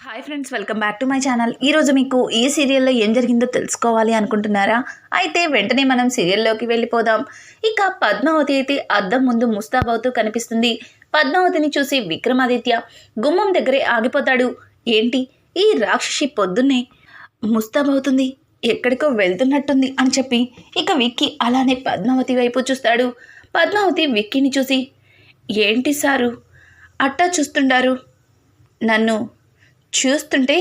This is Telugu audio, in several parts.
Hi friends, welcome back to my channel. ఈరోజు మీకు ఈ సీరియల్లో ఏం జరిగిందో తెలుసుకోవాలి అనుకుంటున్నారా? అయితే వెంటనే మనం సీరియల్లోకి వెళ్ళిపోదాం. ఇక పద్మావతి అయితే అద్దం ముందు ముస్తాబవుతూ కనిపిస్తుంది. పద్మావతిని చూసి విక్రమాదిత్య గుమ్మం దగ్గరే ఆగిపోతాడు. ఏంటి ఈ రాక్షసి పొద్దున్నే ముస్తాబవుతుంది, ఎక్కడికో వెళ్తున్నట్టుంది అని చెప్పి ఇక విక్కీ అలానే పద్మావతి వైపు చూస్తాడు. పద్మావతి విక్కీని చూసి, ఏంటి సారు అట్టా చూస్తుండారు, నన్ను చూస్తుంటే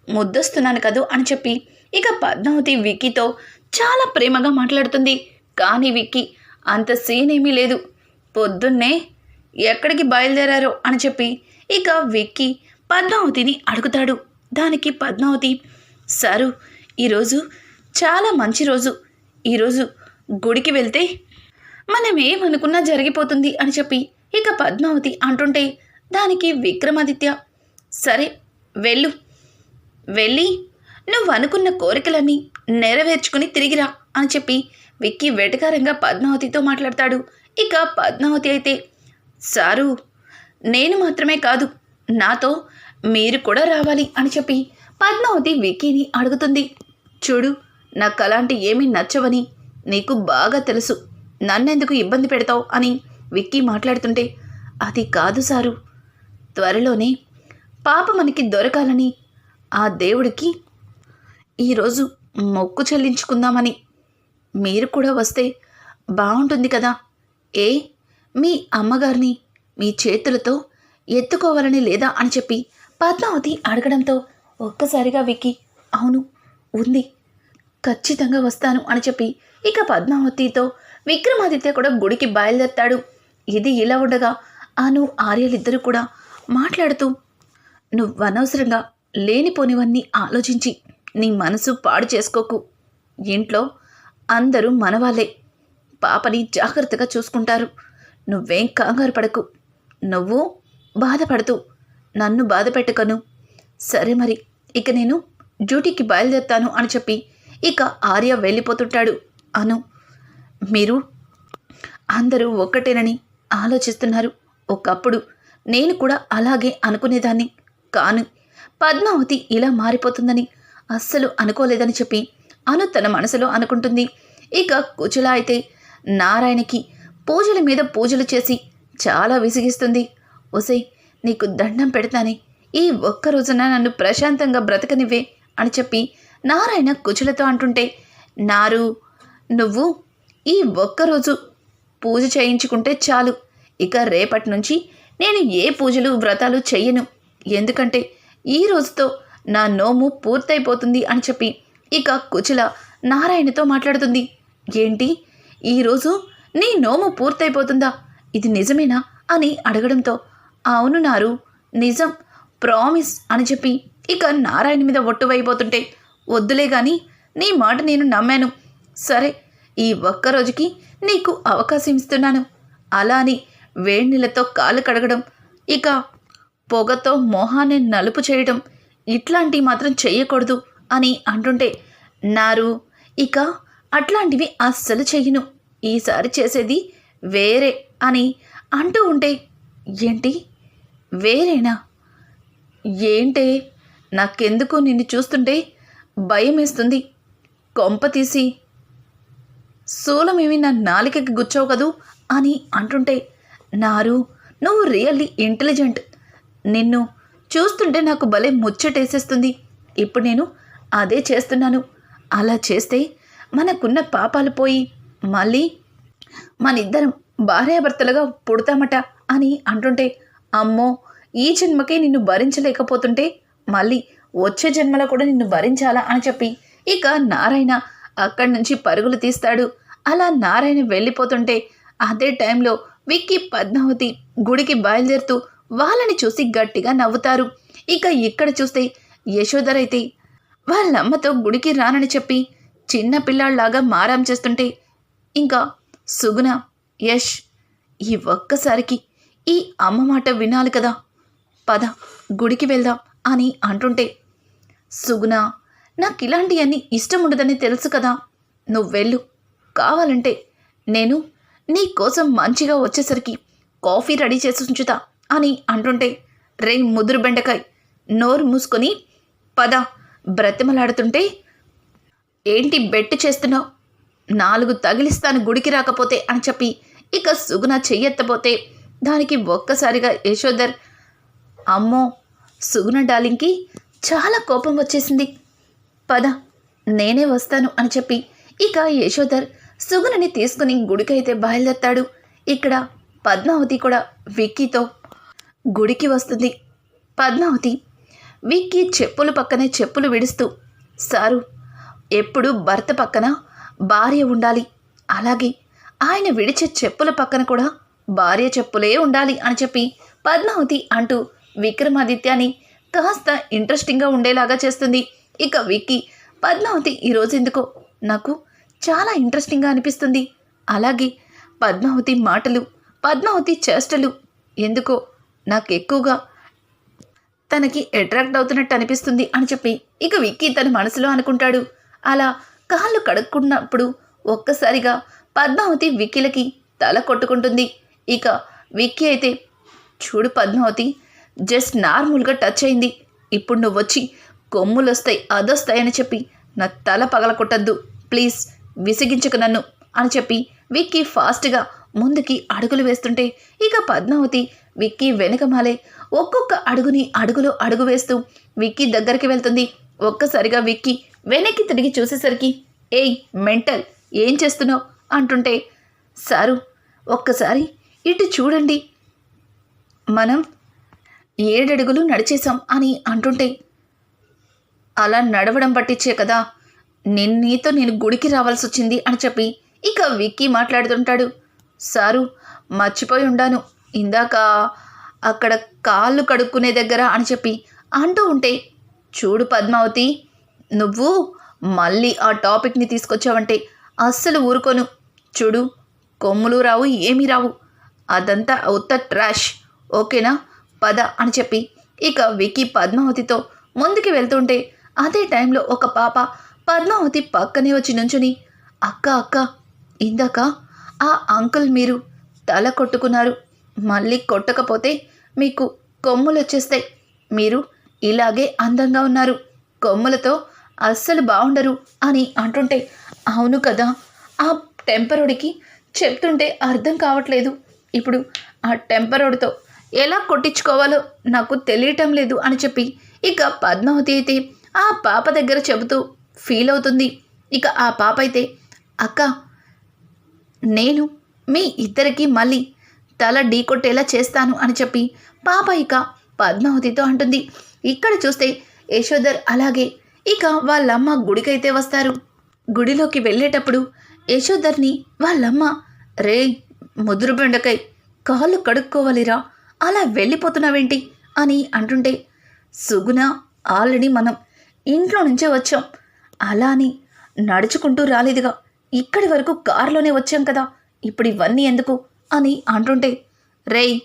ముద్దొస్తున్నాను కదూ అని చెప్పి ఇక పద్మావతి విక్కీతో చాలా ప్రేమగా మాట్లాడుతుంది. కానీ విక్కీ అంత సీన్ ఏమీ లేదు. పొద్దున్నే ఎక్కడికి బయలుదేరారో అని చెప్పి ఇక విక్కీ పద్మావతిని అడుగుతాడు. దానికి పద్మావతి, సారు ఈరోజు చాలా మంచి రోజు, ఈరోజు గుడికి వెళ్తే మనం ఏమనుకున్నా జరిగిపోతుంది అని చెప్పి ఇక పద్మావతి అంటుంటే దానికి విక్రమాదిత్య, సరే వెళ్ళు, వెళ్ళి నువ్వు అనుకున్న కోరికలన్నీ నెరవేర్చుకుని తిరిగిరా అని చెప్పి విక్కీ వెటకారంగా పద్మావతితో మాట్లాడతాడు. ఇక పద్మావతి అయితే, సారు నేను మాత్రమే కాదు, నాతో మీరు కూడా రావాలి అని చెప్పి పద్మావతి విక్కీని అడుగుతుంది. చూడు, నాకు అలాంటి ఏమీ నచ్చవని నీకు బాగా తెలుసు, నన్నెందుకు ఇబ్బంది పెడతావు అని విక్కీ మాట్లాడుతుంటే, అది కాదు సారు, త్వరలోనే పాప మనకి దొరకాలని ఆ దేవుడికి ఈరోజు మొక్కు చెల్లించుకుందామని, మీరు కూడా వస్తే బాగుంటుంది కదా. మీ అమ్మగారిని మీ చేతులతో ఎత్తుకోవాలని లేదా అని చెప్పి పద్మావతి అడగడంతో ఒక్కసారిగా విక్కీ, అవును ఉంది, ఖచ్చితంగా వస్తాను అని చెప్పి ఇక పద్మావతితో విక్రమాదిత్య కూడా గుడికి బయలుదేరతాడు. ఇది ఇలా ఉండగా అను ఆర్యలిద్దరూ కూడా మాట్లాడుతూ, నువ్వు అనవసరంగా లేనిపోనివన్నీ ఆలోచించి నీ మనసు పాడు చేసుకోకు. ఇంట్లో అందరూ మనవాళ్ళే, పాపని జాగ్రత్తగా చూసుకుంటారు, నువ్వేం కంగారు పడకు, నువ్వు బాధపడుతూ నన్ను బాధ పెట్టకను. సరే మరి ఇక నేను డ్యూటీకి బయలుదేరుతాను అని చెప్పి ఇక ఆర్య వెళ్ళిపోతుంటాడు. అను, మీరు అందరూ ఒక్కటేనని ఆలోచిస్తున్నారు. ఒకప్పుడు నేను కూడా అలాగే అనుకునేదాన్ని, కాను పద్మావతి ఇలా మారిపోతుందని అస్సలు అనుకోలేదని చెప్పి అను తన మనసులో అనుకుంటుంది. ఇక కుచల అయితే నారాయణకి పూజల మీద పూజలు చేసి చాలా విసిగిస్తుంది. ఒసై, నీకు దండం పెడతానే, ఈ ఒక్కరోజున నన్ను ప్రశాంతంగా బ్రతకనివ్వే అని చెప్పి నారాయణ కుచలతో అంటుంటే, నారు నువ్వు ఈ ఒక్కరోజు పూజ చేయించుకుంటే చాలు, ఇక రేపటి నుంచి నేను ఏ పూజలు వ్రతాలు చెయ్యను, ఎందుకంటే ఈ రోజుతో నా నోము పూర్తయిపోతుంది అని చెప్పి ఇక కుచల నారాయణతో మాట్లాడుతుంది. ఏంటి, ఈరోజు నీ నోము పూర్తయిపోతుందా, ఇది నిజమేనా అని అడగడంతో, అవును నారు, నిజం, ప్రామిస్ అని చెప్పి ఇక నారాయణ మీద ఒట్టువైపోతుంటే, వద్దులే గాని నీ మాట నేను నమ్మాను, సరే ఈ ఒక్కరోజుకి నీకు అవకాశం ఇస్తున్నాను, అలా అని వేడినీళ్ళతో కాళ్ళు కడగడం, ఇక పొగతో మొహాన్ని నలుపు చేయడం, ఇట్లాంటివి మాత్రం చెయ్యకూడదు అని అంటుంటే, నారు ఇక అట్లాంటివి అస్సలు చెయ్యను, ఈసారి చేసేది వేరే అని అంటూ ఉంటే, ఏంటి వేరేనా, ఏంటే, నాకెందుకు నిన్ను చూస్తుంటే భయం వేస్తుంది, కొంప తీసి శూలమేమి నా నాలికకి గుచ్చావు కదూ అని అంటుంటే, నారు నువ్వు రియల్లీ ఇంటెలిజెంట్, నిన్ను చూస్తుంటే నాకు భలే ముచ్చటేసేస్తుంది, ఇప్పుడు నేను అదే చేస్తున్నాను, అలా చేస్తే మనకున్న పాపాలు పోయి మళ్ళీ మనిద్దరం భార్యాభర్తలుగా పుడతామట అని అంటుంటే, అమ్మో ఈ జన్మకే నిన్ను భరించలేకపోతుంటే మళ్ళీ వచ్చే జన్మలో కూడా నిన్ను భరించాలా అని చెప్పి ఇక నారాయణ అక్కడి నుంచి పరుగులు తీస్తాడు. అలా నారాయణ వెళ్ళిపోతుంటే అదే టైంలో విక్కీ పద్మావతి గుడికి బయలుదేరుతూ వాళ్ళని చూసి గట్టిగా నవ్వుతారు. ఇక ఇక్కడ చూస్తే యశోధరైతే వాళ్ళమ్మతో గుడికి రానని చెప్పి చిన్న పిల్లాళ్లాగా మారాం చేస్తుంటే, ఇంకా సుగుణ, యష్ ఈ ఒక్కసారికి ఈ అమ్మ మాట వినాలి కదా, పద గుడికి వెళ్దాం అని అంటుంటే, సుగుణ నాకు ఇలాంటివన్నీ ఇష్టం ఉండదని తెలుసు కదా, నువ్వు వెళ్ళు, కావాలంటే నేను నీ కోసం మంచిగా వచ్చేసరికి కాఫీ రెడీ చేసి ఉంచుతా అని అంటుంటే, రే ముదురు బెండకాయ్, నోరు మూసుకొని పద బ్రతిమలాడుతుంటే ఏంటి బెట్టు చేస్తున్నావు, 4 తగిలిస్తాను గుడికి రాకపోతే అని చెప్పి ఇక సుగుణ చెయ్యెత్తపోతే దానికి ఒక్కసారిగా యశోధర్ అమ్మో సుగుణ డార్లింగ్కి చాలా కోపం వచ్చేసింది. పద నేనే వస్తాను అని చెప్పి ఇక యశోధర్ సుగుణని తీసుకుని గుడికైతే బయలుదేరతాడు. ఇక్కడ పద్మావతి కూడా విక్కీతో గుడికి వస్తుంది. పద్మావతి విక్కీ చెప్పుల పక్కనే చెప్పులు విడుస్తూ, సారు ఎప్పుడు భర్త పక్కన భార్య ఉండాలి, అలాగే ఆయన విడిచే చెప్పుల పక్కన కూడా భార్య చెప్పులే ఉండాలి అని చెప్పి పద్మావతి అంటూ విక్రమాదిత్యాని కాస్త ఇంట్రెస్టింగ్గా ఉండేలాగా చేస్తుంది. ఇక విక్కీ పద్మావతి ఈరోజు ఎందుకో నాకు చాలా ఇంట్రెస్టింగ్గా అనిపిస్తుంది, అలాగే పద్మావతి మాటలు పద్మావతి చేష్టలు ఎందుకో నాకు ఎక్కువగా తనకి అట్రాక్ట్ అవుతున్నట్టు అనిపిస్తుంది అని చెప్పి ఇక విక్కీ తన మనసులో అనుకుంటాడు. అలా కాళ్ళు కడుక్కున్నప్పుడు ఒక్కసారిగా పద్మావతి విక్కీలకి తల కొట్టుకుంటుంది. ఇక విక్కీ అయితే చూడు పద్మావతి జస్ట్ నార్మల్గా టచ్ అయింది, ఇప్పుడు నువ్వు వచ్చి కొమ్ములు వస్తాయి అదొస్తాయని చెప్పి నా తల పగల కొట్టద్దు ప్లీజ్, విసిగించకు నన్ను అని చెప్పి విక్కీ ఫాస్ట్గా ముందుకి అడుగులు వేస్తుంటే ఇక పద్మావతి విక్కీ వెనకమాలే ఒక్కొక్క అడుగుని అడుగులో అడుగు వేస్తూ విక్కీ దగ్గరికి వెళ్తుంది. ఒక్కసారిగా విక్కీ వెనక్కి తిరిగి చూసేసరికి ఏయ్ మెంటల్ ఏం చేస్తున్నావు అంటుంటే, సారు ఒక్కసారి ఇటు చూడండి మనం 7 అడుగులు నడిచేశాం అని అంటుంటే, అలా నడవడం పట్టించే కదా నీతో నేను గుడికి రావాల్సి వచ్చింది అని చెప్పి ఇక విక్కీ మాట్లాడుతుంటాడు. సారు మర్చిపోయి ఉండాను ఇందాక అక్కడ కాళ్ళు కడుక్కునే దగ్గర అని చెప్పి అంటూ ఉంటే, చూడు పద్మావతి నువ్వు మళ్ళీ ఆ టాపిక్ని తీసుకొచ్చావంటే అస్సలు ఊరుకోను, చూడు కొమ్ములు రావు ఏమీ రావు, అదంతా ఉత్త ట్రాష్, ఓకేనా పద అని చెప్పి ఇక విక్కీ పద్మావతితో ముందుకు వెళ్తుంటే అదే టైంలో ఒక పాప పద్మావతి పక్కనే వచ్చి నుంచుని, అక్క అక్క ఇందాక ఆ అంకుల్ మీరు తల కొట్టుకున్నారు, మళ్ళీ కొట్టకపోతే మీకు కొమ్ములు వచ్చేస్తాయి, మీరు ఇలాగే అందంగా ఉన్నారు, కొమ్ములతో అస్సలు బాగుండరు అని అంటుంటే, అవును కదా ఆ టెంపరోడికి చెప్తుంటే అర్థం కావట్లేదు, ఇప్పుడు ఆ టెంపరోడితో ఎలా కొట్టించుకోవాలో నాకు తెలియటం లేదు అని చెప్పి ఇక పద్మావతి అయితే ఆ పాప దగ్గర చెబుతూ ఫీల్ అవుతుంది. ఇక ఆ పాప అయితే అక్క నేను మీ ఇద్దరికి మళ్ళీ తల ఢీకొట్టేలా చేస్తాను అని చెప్పి పాప ఇక పద్మావతితో అంటుంది. ఇక్కడ చూస్తే యశోధర్ అలాగే ఇక వాళ్ళమ్మ గుడికైతే వస్తారు. గుడిలోకి వెళ్ళేటప్పుడు యశోధర్ని వాళ్ళమ్మ రే ముదురు బెండకాయ్ కాళ్ళు కడుక్కోవాలిరా అలా వెళ్ళిపోతున్నావేంటి అని అంటుంటే, సుగుణ ఆల్రెడీ మనం ఇంట్లో నుంచే వచ్చాం, అలా అని నడుచుకుంటూ రాలేదుగా, ఇక్కడి వరకు కారులోనే వచ్చాం కదా, ఇప్పుడు ఇవన్నీ ఎందుకు అని అంటుంటే, రేయ్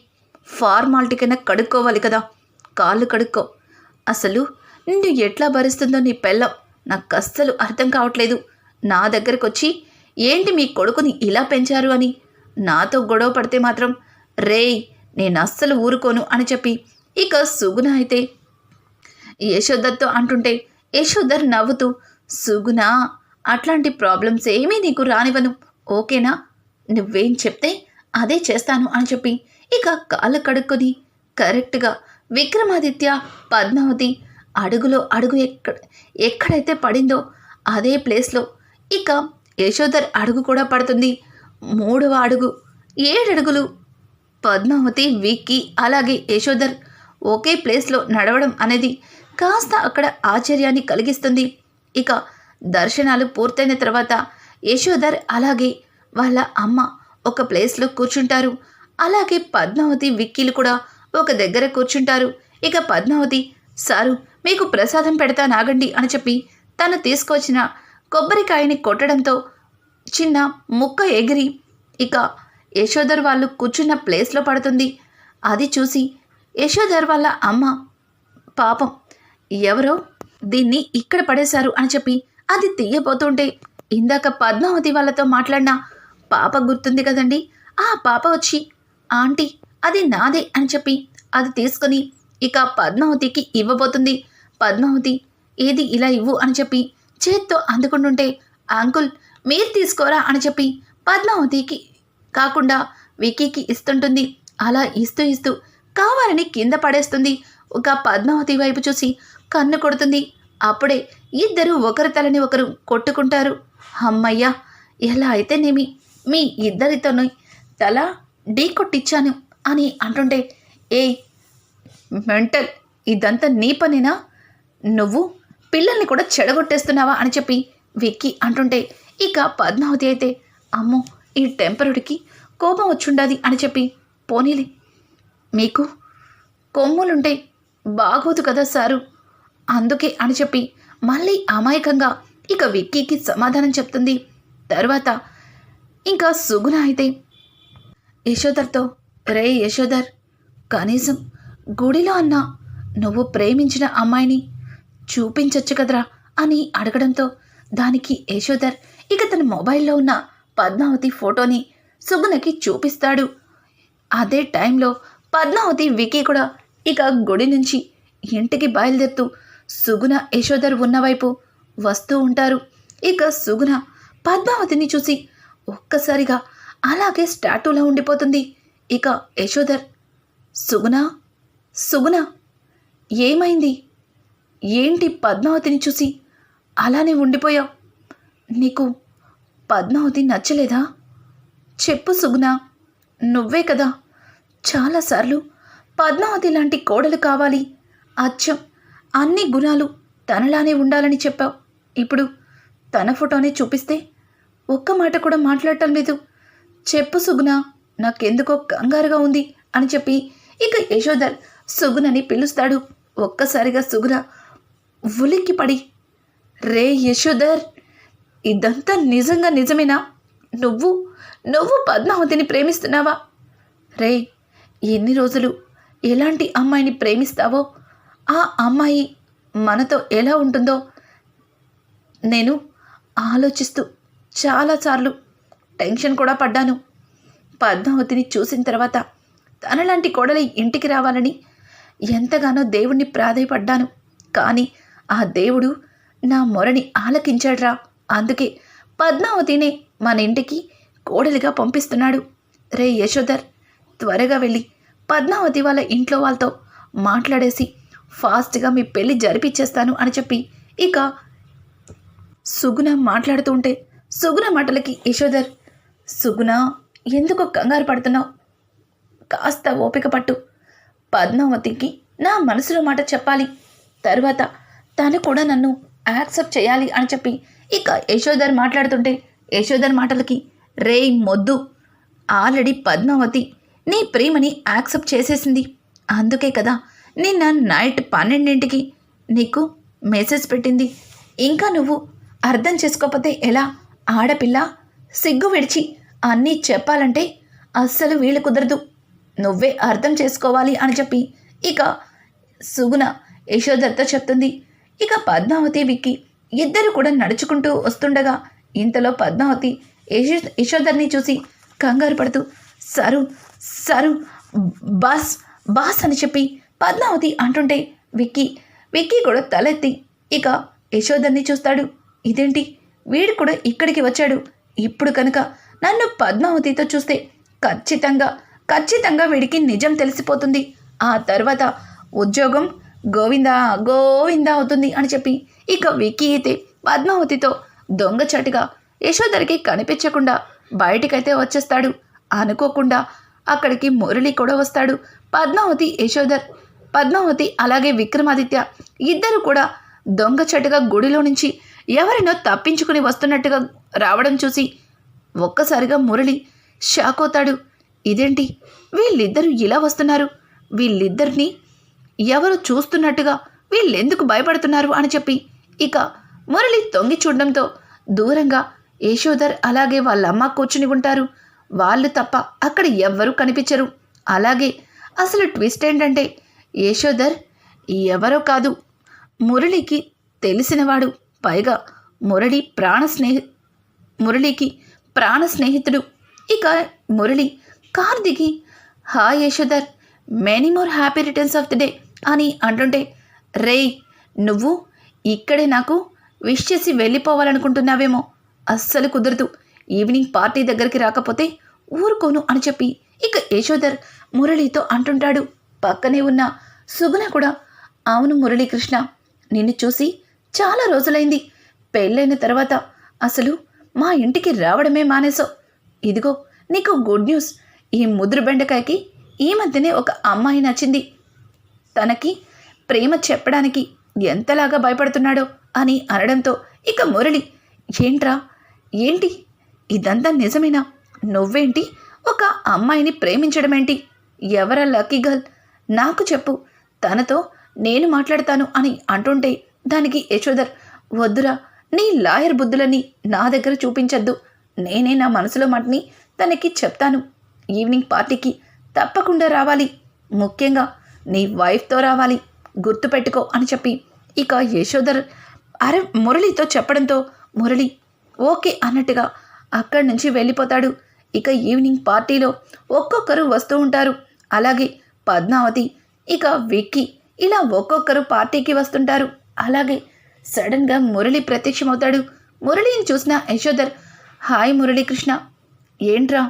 ఫార్మాలిటీకైనా కడుక్కోవాలి కదా, కాళ్ళు కడుక్కో, అసలు నిన్ను ఎట్లా భరిస్తుందో నీ పెళ్ళం నాకు అస్సలు అర్థం కావట్లేదు, నా దగ్గరకు వచ్చి ఏంటి మీ కొడుకుని ఇలా పెంచారు అని నాతో గొడవ పడితే మాత్రం రేయ్ నేను అస్సలు ఊరుకోను అని చెప్పి ఇక సుగుణ అయితే యశోధర్తో అంటుంటే, యశోధర్ నవ్వుతూ సుగుణ అట్లాంటి ప్రాబ్లమ్స్ ఏమీ నీకు రానివ్వను, ఓకేనా, నువ్వేం చెప్తే అదే చేస్తాను అని చెప్పి ఇక కాళ్ళు కడుక్కొని కరెక్ట్గా విక్రమాదిత్య పద్మావతి అడుగులో అడుగు ఎక్కడైతే పడిందో అదే ప్లేస్లో ఇక యశోధర్ అడుగు కూడా పడుతుంది. 3వ అడుగు 7 అడుగులు పద్మావతి విక్కీ అలాగే యశోధర్ ఒకే ప్లేస్లో నడవడం అనేది కాస్త అక్కడ ఆశ్చర్యాన్ని కలిగిస్తుంది. ఇక దర్శనాలు పూర్తయిన తర్వాత యశోధర్ అలాగే వాళ్ళ అమ్మ ఒక ప్లేస్లో కూర్చుంటారు. అలాగే పద్మావతి విక్కీలు కూడా ఒక దగ్గర కూర్చుంటారు. ఇక పద్మావతి సారు మీకు ప్రసాదం పెడతా నాగండి అని చెప్పి తను తీసుకొచ్చిన కొబ్బరికాయని కొట్టడంతో చిన్న ముక్క ఎగిరి ఇక యశోధర్ వాళ్ళు కూర్చున్న ప్లేస్లో పడుతుంది. అది చూసి యశోధర్ వాళ్ళ అమ్మ పాపం ఎవరో దీన్ని ఇక్కడ పడేశారు అని చెప్పి అది తీయబోతుంటే ఇందాక పద్మావతి వాళ్ళతో మాట్లాడిన పాప గుర్తుంది కదండి, ఆ పాప వచ్చి ఆంటీ అది నాదే అని చెప్పి అది తీసుకొని ఇక పద్మావతికి ఇవ్వబోతుంది. పద్మావతి ఏది ఇలా ఇవ్వు అని చెప్పి చేత్తో అందుకుంటుంటే అంకుల్ మీరు తీసుకోరా అని చెప్పి పద్మావతికి కాకుండా విక్కీకి ఇస్తుంటుంది. అలా ఇస్తూ ఇస్తూ కావాలని కింద పడేస్తుంది. ఒక పద్మావతి వైపు చూసి కన్ను కొడుతుంది. అప్పుడే ఇద్దరు ఒకరి తలని ఒకరు కొట్టుకుంటారు. అమ్మయ్యా, ఎలా అయితేనేమి మీ ఇద్దరితోని తల ఢీ కొట్టించాను అని అంటుంటే, ఏయ్ మెంటల్, ఇదంతా నీ పనేనా? నువ్వు పిల్లల్ని కూడా చెడగొట్టేస్తున్నావా అని చెప్పి విక్కీ అంటుంటే, ఇక పద్మావతి అయితే అమ్మో ఈ టెంపరుడికి కోపం వచ్చుండాది అని చెప్పి పోనీలే, మీకు కొమ్ములుంటే బాగోదు కదా సారు, అందుకే అని చెప్పి మళ్ళీ అమాయకంగా ఇక విక్కీకి సమాధానం చెప్తుంది. తర్వాత ఇంకా సుగుణ అయితే యశోధర్తో, రే యశోధర్, కనీసం గుడిలో అన్నా నువ్వు ప్రేమించిన అమ్మాయిని చూపించచ్చు కదరా అని అడగడంతో దానికి యశోధర్ ఇక తన మొబైల్లో ఉన్న పద్మావతి ఫోటోని సుగుణకి చూపిస్తాడు. అదే టైంలో పద్మావతి విక్కీ కూడా ఇక గుడి నుంచి ఇంటికి బయలుదేరుతూ సుగుణ యశోధర్ ఉన్నవైపు వస్తూ ఉంటారు. ఇక సుగుణ పద్మావతిని చూసి ఒక్కసారిగా అలాగే స్టాట్యూలా ఉండిపోతుంది. ఇక యశోధర్, సుగుణ సుగుణ ఏమైంది? ఏంటి పద్మావతిని చూసి అలానే ఉండిపోయావు? నీకు పద్మావతి నచ్చలేదా? చెప్పు సుగుణ, నువ్వే కదా చాలాసార్లు పద్మావతి లాంటి కోడలు కావాలి, అచ్చం అన్ని గుణాలు తనలానే ఉండాలని చెప్పావు. ఇప్పుడు తన ఫోటోనే చూపిస్తే ఒక్క మాట కూడా మాట్లాడటం లేదు. చెప్పు సుగుణ, నాకెందుకో కంగారుగా ఉంది అని చెప్పి ఇక యశోధర్ సుగుణని పిలుస్తాడు. ఒక్కసారిగా సుగుణ ఉలిక్కి పడి, రే యశోధర్, ఇదంతా నిజంగా నిజమేనా? నువ్వు నువ్వు పద్మావతిని ప్రేమిస్తున్నావా? రే, ఎన్ని రోజులు ఎలాంటి అమ్మాయిని ప్రేమిస్తావో ఆ అమ్మాయి మనతో ఎలా ఉంటుందో నేను ఆలోచిస్తూ చాలాసార్లు టెన్షన్ కూడా పడ్డాను. పద్మావతిని చూసిన తర్వాత తనలాంటి కోడలి ఇంటికి రావాలని ఎంతగానో దేవుణ్ణి ప్రాధేయపడ్డాను. కానీ ఆ దేవుడు నా మొరని ఆలకించాడ్రా. అందుకే పద్మావతినే మన ఇంటికి కోడలిగా పంపిస్తున్నాడు. రే యశోధర్, త్వరగా వెళ్ళి పద్మావతి వాళ్ళ ఇంట్లో వాళ్ళతో మాట్లాడేసి ఫాస్ట్గా మీ పెళ్ళి జరిపిచ్చేస్తాను అని చెప్పి ఇక సుగుణ మాట్లాడుతూ ఉంటే సుగుణ మాటలకి యశోధర్, సుగుణ ఎందుకో కంగారు పడుతున్నావు? కాస్త ఓపిక పట్టు. పద్మావతికి నా మనసులో మాట చెప్పాలి, తర్వాత తను కూడా నన్ను యాక్సెప్ట్ చేయాలి అని చెప్పి ఇక యశోధర్ మాట్లాడుతుంటే యశోధర్ మాటలకి, రే మొద్దు, ఆల్రెడీ పద్మావతి నీ ప్రేమని యాక్సెప్ట్ చేసేసింది. అందుకే కదా నిన్న నైట్ 12ంటికి నీకు మెసేజ్ పెట్టింది. ఇంకా నువ్వు అర్థం చేసుకోకపోతే ఎలా? ఆడపిల్ల సిగ్గు విడిచి అన్నీ చెప్పాలంటే అస్సలు వీలు కుదరదు. నువ్వే అర్థం చేసుకోవాలి అని చెప్పి ఇక సుగుణ యశోధర్తో చెప్తుంది. ఇక పద్మావతి విక్కీ ఇద్దరు కూడా నడుచుకుంటూ వస్తుండగా ఇంతలో పద్మావతి యశోధర్ని చూసి కంగారు పడుతూ, సరు సరు బాస్ బాస్ అని చెప్పి పద్మావతి అంటుంటే విక్కీ కూడా తలెత్తి ఇక యశోధర్ని చూస్తాడు. ఇదేంటి, వీడు కూడా ఇక్కడికి వచ్చాడు? ఇప్పుడు కనుక నన్ను పద్మావతితో చూస్తే ఖచ్చితంగా వీడికి నిజం తెలిసిపోతుంది. ఆ తర్వాత ఉద్యోగం గోవిందా గోవిందా అవుతుంది అని చెప్పి ఇక విక్కీ అయితే పద్మావతితో దొంగచాటుగా యశోధర్కి కనిపించకుండా బయటికైతే వచ్చేస్తాడు. అనుకోకుండా అక్కడికి మురళి కూడా వస్తాడు. పద్మావతి అలాగే విక్రమాదిత్య ఇద్దరు కూడా దొంగచాటుగా గుడిలో నుంచి ఎవరినో తప్పించుకుని వస్తున్నట్టుగా రావడం చూసి ఒక్కసారిగా మురళి షాక్ అవుతాడు. ఇదేంటి, వీళ్ళిద్దరూ ఇలా వస్తున్నారు? వీళ్ళిద్దరిని ఎవరు చూస్తున్నట్టుగా వీళ్ళెందుకు భయపడుతున్నారు అని చెప్పి ఇక మురళి తొంగి చూడడంతో దూరంగా యశోధర్ అలాగే వాళ్ళమ్మ కూర్చుని ఉంటారు. వాళ్ళు తప్ప అక్కడ ఎవ్వరూ కనిపించరు. అలాగే అసలు ట్విస్ట్ ఏంటంటే యశోధర్ ఎవరో కాదు, మురళికి తెలిసినవాడు. పైగా మురళికి ప్రాణ స్నేహితుడు. ఇక మురళి కార్ దిగి, hi Yashodhar, many more happy returns of the day అని అంటుంటే, రేయ్ నువ్వు ఇక్కడే నాకు విష్ చేసి వెళ్ళిపోవాలనుకుంటున్నావేమో, అస్సలు కుదరదు. ఈవినింగ్ పార్టీ దగ్గరికి రాకపోతే ఊరుకోను అని చెప్పి ఇక యశోధర్ మురళితో అంటుంటాడు. పక్కనే ఉన్న సుగుణ కూడా, అవును మురళీకృష్ణ, నిన్ను చూసి చాలా రోజులైంది. పెళ్ళైన తర్వాత అసలు మా ఇంటికి రావడమే మానేసావు. ఇదిగో నీకు గుడ్ న్యూస్, ఈ ముదురు బెండకాయకి ఈ మధ్యనే ఒక అమ్మాయి నచ్చింది. తనకి ప్రేమ చెప్పడానికి ఎంతలాగా భయపడుతున్నాడో అని అనడంతో ఇక మురళి, ఏంట్రా ఏంటి ఇదంతా నిజమేనా? నువ్వేంటి ఒక అమ్మాయిని ప్రేమించడమేంటి? ఎవరా లక్కీ గర్ల్? నాకు చెప్పు, తనతో నేను మాట్లాడతాను అని అంటుంటే దానికి యశోధర్, వద్దురా, నీ లాయర్ బుద్ధులని నా దగ్గర చూపించద్దు. నేనే నా మనసులో మాటని తనకి చెప్తాను. ఈవినింగ్ పార్టీకి తప్పకుండా రావాలి, ముఖ్యంగా నీ వైఫ్తో రావాలి, గుర్తుపెట్టుకో అని చెప్పి ఇక యశోధర్ మురళితో చెప్పడంతో మురళి ఓకే అన్నట్టుగా అక్కడి నుంచి వెళ్ళిపోతాడు. ఇక ఈవినింగ్ పార్టీలో ఒక్కొక్కరు వస్తూ ఉంటారు. అలాగే పద్మావతి, ఇక విక్కీ ఇలా ఒక్కొక్కరు పార్టీకి వస్తుంటారు. అలాగే సడన్గా మురళి ప్రత్యక్షమవుతాడు. మురళిని చూసిన యశోధర్, హాయ్ మురళీకృష్ణ, ఏంట్రా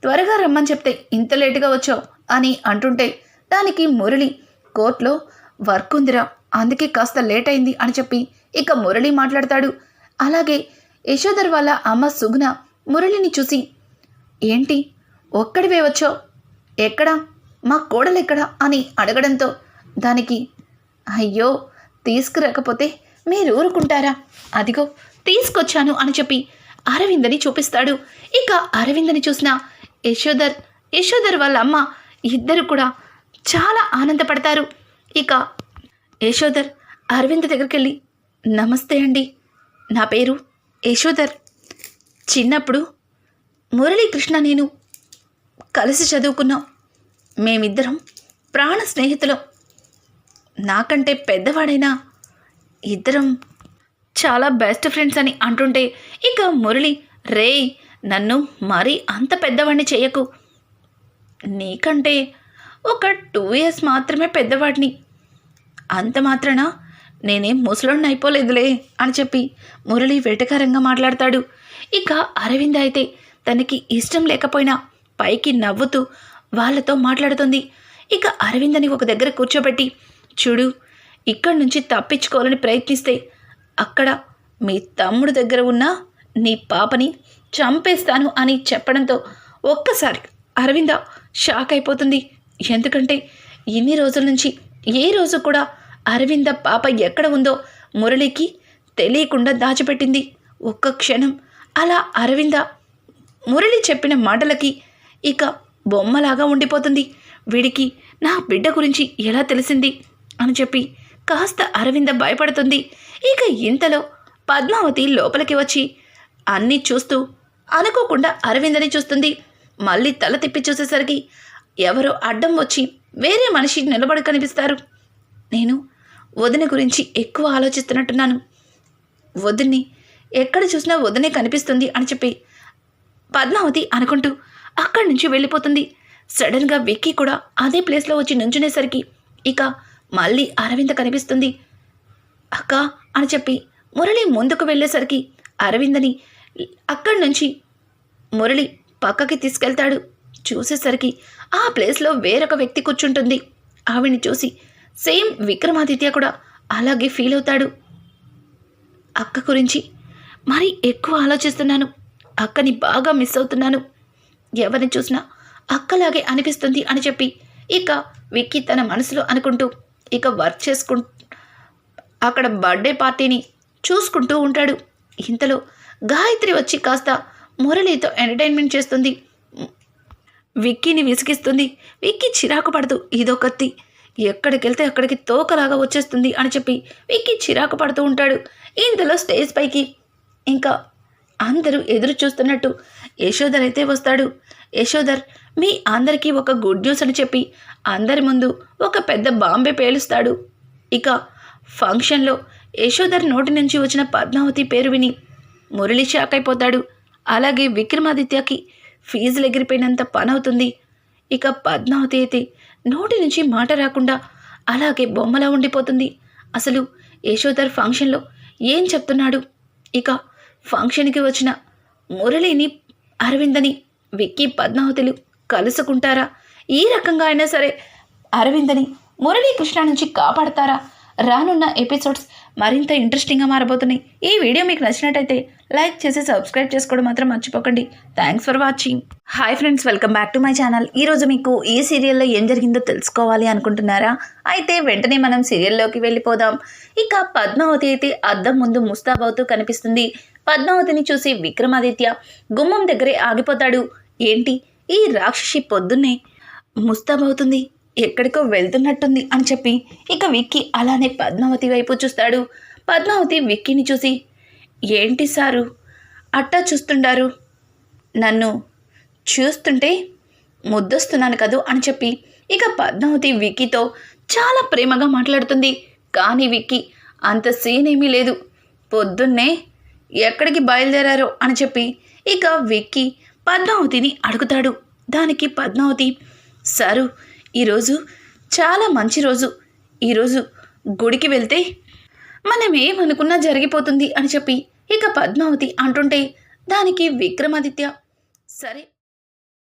త్వరగా రమ్మని చెప్తే ఇంత లేటుగా వచ్చావు అని అంటుంటే దానికి మురళి, కోర్టులో వర్క్ ఉందిరా, అందుకే కాస్త లేట్ అయింది అని చెప్పి ఇక మురళి మాట్లాడతాడు. అలాగే యశోధర్ వాళ్ళ అమ్మ సుగుణ మురళిని చూసి, ఏంటి ఒక్కడివే వచ్చావు, ఎక్కడా మా కోడలెక్కడా అని అడగడంతో దానికి, అయ్యో తీసుకురాకపోతే మీరు ఊరుకుంటారా, అదిగో తీసుకొచ్చాను అని చెప్పి అరవిందని చూపిస్తాడు. ఇక అరవిందని చూసిన యశోధర్ వాళ్ళ అమ్మ ఇద్దరు కూడా చాలా ఆనందపడతారు. ఇక యశోధర్ అరవింద్ దగ్గరికి వెళ్ళి, నమస్తే అండి, నా పేరు యశోధర్. చిన్నప్పుడు మురళీకృష్ణ నేను కలిసి చదువుకున్నాం. మేమిద్దరం ప్రాణ స్నేహితులం. నాకంటే పెద్దవాడైనా ఇద్దరం చాలా బెస్ట్ ఫ్రెండ్స్ అని అంటుంటే ఇక మురళి, రేయ్ నన్ను మరీ అంత పెద్దవాడిని చేయకు, నీకంటే ఒక 2 years మాత్రమే పెద్దవాడిని, అంత మాత్రాన నేనేం ముసలోడిని అయిపోలేదులే అని చెప్పి మురళి వెటకారంగా మాట్లాడతాడు. ఇక అరవింద అయితే తనకి ఇష్టం లేకపోయినా పైకి నవ్వుతూ వాళ్ళతో మాట్లాడుతుంది. ఇక అరవిందని ఒక దగ్గర కూర్చోబెట్టి, చూడు, ఇక్కడి నుంచి తప్పించుకోవాలని ప్రయత్నిస్తే అక్కడ మీ తమ్ముడు దగ్గర ఉన్న నీ పాపని చంపేస్తాను అని చెప్పడంతో ఒక్కసారి అరవింద షాక్ అయిపోతుంది. ఎందుకంటే ఇన్ని రోజుల నుంచి ఏ రోజు కూడా అరవింద పాప ఎక్కడ ఉందో మురళికి తెలియకుండా దాచిపెట్టింది. ఒక్క క్షణం అలా అరవింద మురళి చెప్పిన మాటలకి ఇక బొమ్మలాగా ఉండిపోతుంది. వీడికి నా బిడ్డ గురించి ఎలా తెలిసింది అని చెప్పి కాస్త అరవింద భయపడుతుంది. ఇక ఇంతలో పద్మావతి లోపలికి వచ్చి అన్నీ చూస్తూ అనుకోకుండా అరవిందని చూస్తుంది. మళ్ళీ తల తిప్పి చూసేసరికి ఎవరో అడ్డం వచ్చి వేరే మనిషి నిలబడి కనిపిస్తారు. నేను వదిన గురించి ఎక్కువ ఆలోచిస్తున్నట్టున్నాను, వదిన్ని ఎక్కడ చూసినా వదినే కనిపిస్తుంది అని చెప్పి పద్మావతి అనుకుంటూ అక్కడి నుంచి వెళ్ళిపోతుంది. సడన్గా విక్కీ కూడా అదే ప్లేస్లో వచ్చి నుంచునేసరికి ఇక మళ్ళీ అరవింద కనిపిస్తుంది. అక్క అని చెప్పి మురళి ముందుకు వెళ్ళేసరికి అరవిందని అక్కడి నుంచి మురళి పక్కకి తీసుకెళ్తాడు. చూసేసరికి ఆ ప్లేస్లో వేరొక వ్యక్తి కూర్చుంటుంది. ఆవిడ్ని చూసి సేమ్ విక్రమాదిత్య కూడా అలాగే ఫీల్ అవుతాడు. అక్క గురించి మరి ఎక్కువ ఆలోచిస్తున్నాను, అక్కని బాగా మిస్ అవుతున్నాను, ఎవరిని చూసినా అక్కలాగే అనిపిస్తుంది అని చెప్పి ఇక విక్కీ తన మనసులో అనుకుంటూ ఇక వర్క్ అక్కడ బర్త్డే పార్టీని చూసుకుంటూ ఉంటాడు. ఇంతలో గాయత్రి వచ్చి కాస్త మురళితో ఎంటర్టైన్మెంట్ చేస్తుంది. విక్కీని విసిగిస్తుంది. విక్కీ చిరాకు పడుతూ, ఇదొకత్తి ఎక్కడికి వెళ్తే అక్కడికి తోకలాగా వచ్చేస్తుంది అని చెప్పి విక్కీ చిరాకు పడుతూ ఉంటాడు. ఇంతలో స్టేజ్ పైకి ఇంకా అందరూ ఎదురు చూస్తున్నట్టు యశోధర్ అయితే వస్తాడు. యశోధర్ మీ అందరికీ ఒక గుడ్ న్యూస్ అని చెప్పి అందరి ముందు ఒక పెద్ద బాంబే పేలుస్తాడు. ఇక ఫంక్షన్లో యశోధర్ నోటి నుంచి వచ్చిన పద్మావతి పేరు విని మురళి షాక్ అయిపోతాడు. అలాగే విక్రమాదిత్యకి ఫీజులు ఎగిరిపోయినంత పని అవుతుంది. ఇక పద్మావతి అయితే నోటి నుంచి మాట రాకుండా అలాగే బొమ్మలా ఉండిపోతుంది. అసలు యశోధర్ ఫంక్షన్లో ఏం చెప్తున్నాడు? ఇక ఫంక్షన్కి వచ్చిన మురళిని, అరవిందని విక్కీ, పద్మావతులు కలుసుకుంటారా? ఈ రకంగా అయినా సరే అరవిందని మురళీకృష్ణ నుంచి కాపాడతారా? రానున్న ఎపిసోడ్స్ మరింత ఇంట్రెస్టింగ్గా మారబోతున్నాయి. ఈ వీడియో మీకు నచ్చినట్టయితే లైక్ చేసి సబ్స్క్రైబ్ చేసుకోవడం మాత్రం మర్చిపోకండి. Thanks for watching. Hi friends, welcome back to my channel. ఈరోజు మీకు ఈ సీరియల్లో ఏం జరిగిందో తెలుసుకోవాలి అనుకుంటున్నారా? అయితే వెంటనే మనం సీరియల్లోకి వెళ్ళిపోదాం. ఇక పద్మావతి అయితే అద్దం ముందు ముస్తాబవుతూ కనిపిస్తుంది. పద్మావతిని చూసి విక్రమాదిత్య గుమ్మం దగ్గరే ఆగిపోతాడు. ఏంటి ఈ రాక్షసి పొద్దున్నే ముస్తాబవుతుంది, ఎక్కడికో వెళ్తున్నట్టుంది అని చెప్పి ఇక విక్కీ అలానే పద్మావతి వైపు చూస్తాడు. పద్మావతి విక్కీని చూసి, ఏంటి సారు అట్టా చూస్తుండారు? నన్ను చూస్తుంటే ముద్దొస్తున్నాను కదూ అని చెప్పి ఇక పద్మావతి విక్కీతో చాలా ప్రేమగా మాట్లాడుతుంది. కానీ విక్కీ అంత సీన్ ఏమీ లేదు. పొద్దున్నే ఎక్కడికి బయలుదేరారో అని చెప్పి ఇక విక్కీ పద్మావతిని అడుగుతాడు. దానికి పద్మావతి, సారు ఈరోజు చాలా మంచి రోజు, ఈరోజు గుడికి వెళ్తే మనం ఏమనుకున్నా జరిగిపోతుంది అని చెప్పి ఇక పద్మావతి అంటుంటే దానికి విక్రమాదిత్య, సరే